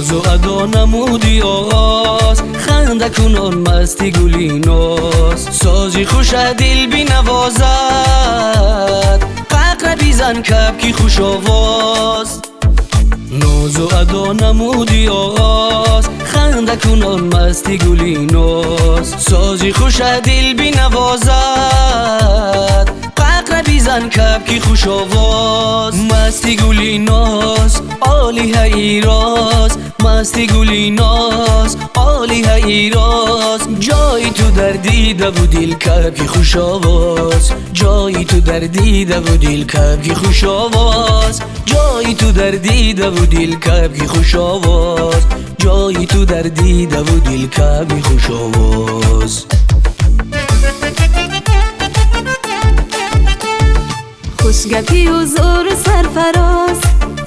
ناز و ادا نمودی آغاز، خنده کنان مستی گلی ناز. سازی خوش دل بی نوازد، ققر بیزن کبکی خوش آواز. ناز و ادا نمودی آغاز، خنده کنان مستی گلی ناز. سازی خوش دل بی نوازد، ققر بیزن کبکی خوش آواز. مستی گلی ناز عالی ایراز، مستی گلی ناز عالی ایراز. جایی تو در دیده و دل کبکی خوش آواز، جایی تو در دیده و دل کبکی خوش آواز. جایی تو در دیده و دل کبکی خوش آواز، جایی تو در دیده و دل کبکی خوش آواز. خوشگپی و زور و سرفراز،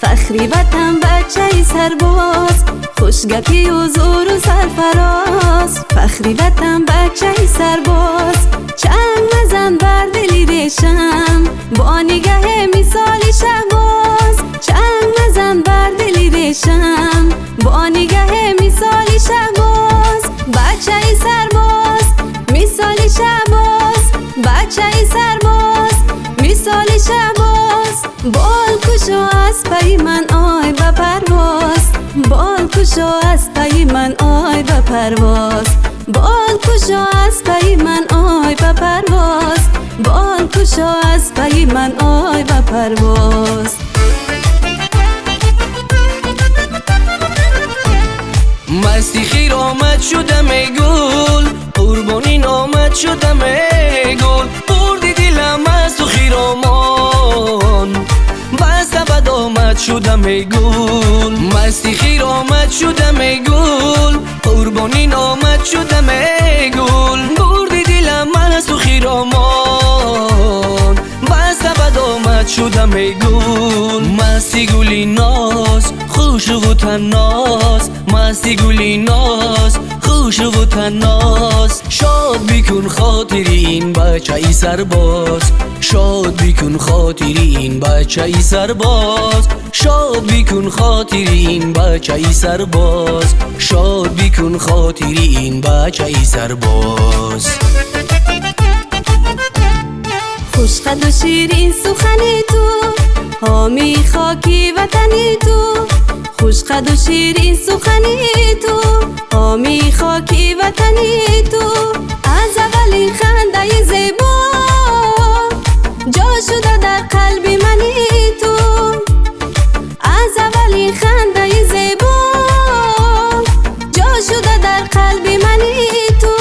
فخری وطن بچه سرباز. خوشگپی و زور و سرفراز، فخری وطن بچه سرباز. چند مزن بر دلی ریشم، با نگه مثال شهباز. چند مزن بر دلی ریشم، با نگه مثال شهباز. بچه سرباز مثال شهباز، بچه سرباز مثال شهباز. بال کشو از پی من آی به پرواز، بال کشو از پی من آی به پرواز. بال کشو از پی من آی به پرواز، بال کشو از پی من آی به پرواز. مستی خیر آمد شدم گل، قربانی نامد شدم گل. بردی دلم از تو خیرامان، بسته بد آمد شدم گل. مستی خیر آمد شدم گل، قربانی نامد شدم گل. بردی دلم از تو خیرامان، بسته بد آمد شدم گل. مستی گلی ناز خوش و تناز، مستی گلی ناز خوش و تناز. شاد بیکن خاطری این بچه ای سرباز، شاد بیکن خاطری این بچه ای سرباز. شاد بیکن خاطری این بچه ای سرباز، شاد بیکن خاطری این بچه ای سرباز. خوش قد و شیرین سخنی تو، حامی خاکی وطنی تو. خوش قد و شیرین سخنی تو، حامی خاکی وطنی تو. از اولین خنده زیبا جا شده در قلب منی تو. از اولین خنده زیبا جا شده در قلب منی تو.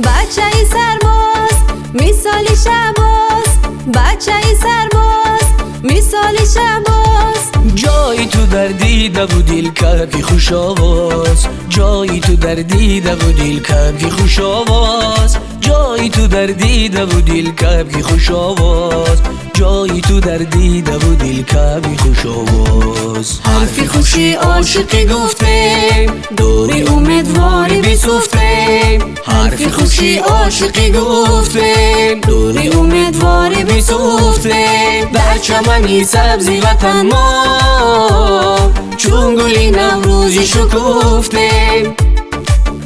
بچه سرباز مثال شهباز، بچه سرباز مثال شهباز. جایی تو در دیده و دل کبکی خوش آواز، جایی تو در دیده و دل کبکی خوش آواز. جایی تو در دیده و دل کبکی خوش آواز، جایی تو در دیده و دل کبکی خوش آواز. حرفی خوشی عاشقی گفتیم، دوری امیدواری بیسوفتیم. حرفی خوشی عاشقی گفتیم، دوری امیدواری بیسوفتیم. در چمنی سبزی وطن ما، چون گلی نوروزی شکوفتیم.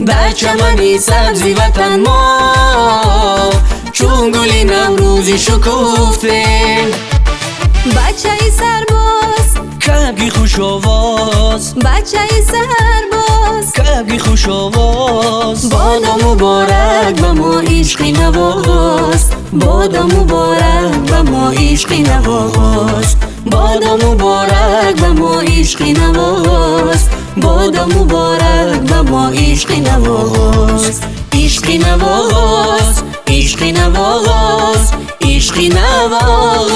در چمنی سبزی وطن ما، چون گلی نوروزی شکوفتیم. بچه سرباز کبکی خوش آواز، بچه سرباز کبکی خوش آواز. بادا مبارک به ما عشقی نواز، بادا مبارک به ما عشقی نواز. بادا مبارک به ما عشقی نواز، بادا مبارک به ما عشقی نواز. عشقی نواز، عشقی نواز، عشقی نواز.